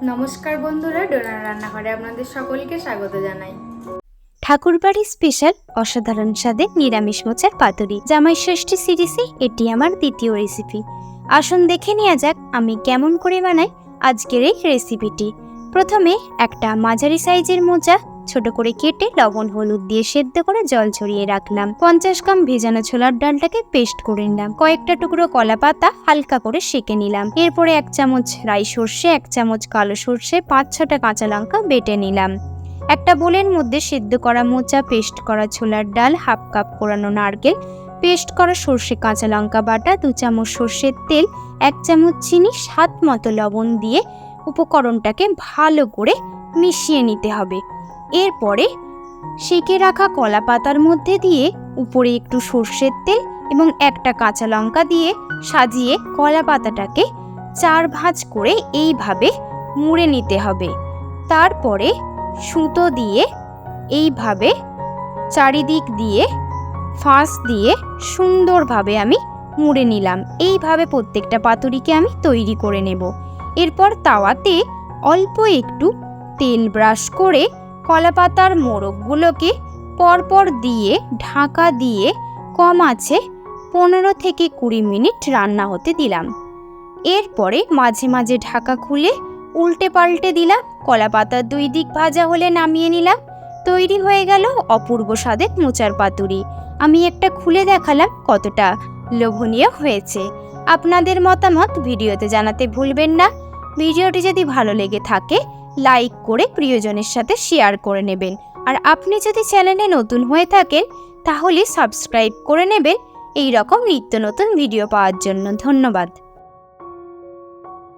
নমস্কার বন্ধুরা, ডোনার রান্নাঘরে আপনাদের সকলকে স্বাগত জানাই। ঠাকুরবাড়ি স্পেশাল অসাধারণ স্বাদের নিরামিষ মোচার পাতুরি জামাই ষষ্ঠী সিরিজে এটি আমার দ্বিতীয় রেসিপি। আসুন দেখে নেওয়া যাক আমি কেমন করে বানাই আজকের এই রেসিপিটি। প্রথমে একটা মাঝারি সাইজের মোচা ছোট করে কেটে লবণ হলুদ দিয়ে সেদ্ধ করে জল ছড়িয়ে রাখলাম। 50 গ্রাম ভেজানো ছোলার ডালটাকে পেস্ট করে নিলাম। কয়েকটা টুকরো কলা পাতা হালকা করে সেঁকে নিলাম। এরপরে 1 চামচ রাই সর্ষে, 1 চামচ কালো সর্ষে, 5-6টা কাঁচা লঙ্কা বেটে নিলাম। একটা বোলের মধ্যে সেদ্ধ করা মোচা, পেস্ট করা ছোলার ডাল, হাফ কাপ কোরানো নারকেল, পেস্ট করা সর্ষে কাঁচা লঙ্কা বাটা, 2 চামচ সর্ষের তেল, 1 চামচ চিনি, স্বাদ মতো লবণ দিয়ে উপকরণটাকে ভালো করে মিশিয়ে নিতে হবে। এরপরে সেঁকে রাখা কলা পাতার মধ্যে দিয়ে উপরে একটু সর্ষের তেল এবং একটা কাঁচা লঙ্কা দিয়ে সাজিয়ে কলা পাতাটাকে 4 ভাঁজ করে এইভাবে মুড়ে নিতে হবে। তারপরে সুতো দিয়ে এইভাবে চারিদিক দিয়ে ফাঁস দিয়ে সুন্দরভাবে আমি মুড়ে নিলাম। এইভাবে প্রত্যেকটা পাতুরিকে আমি তৈরি করে নেব। এরপর তাওয়াতে অল্প একটু তেল ব্রাশ করে কলা পাতার মোড়কগুলোকে পরপর দিয়ে ঢাকা দিয়ে কম আঁচে 15 থেকে 20 মিনিট রান্না হতে দিলাম। এরপরে মাঝে মাঝে ঢাকা খুলে উল্টে পাল্টে দিলাম। কলা পাতার 2 দিক ভাজা হলে নামিয়ে নিলাম। তৈরি হয়ে গেল অপূর্ব স্বাদের মোচার পাতুরি। আমি একটা খুলে দেখালাম কতটা লোভনীয় হয়েছে। আপনাদের মতামত ভিডিওতে জানাতে ভুলবেন না। ভিডিওটি যদি ভালো লেগে থাকে লাইক করে প্রিয়জনের সাথে শেয়ার করে নেবেন। আর আপনি যদি চ্যানেলে নতুন হয়ে থাকেন তাহলে সাবস্ক্রাইব করে নেবেন এই রকম নিত্য নতুন ভিডিও পাওয়ার জন্য। ধন্যবাদ।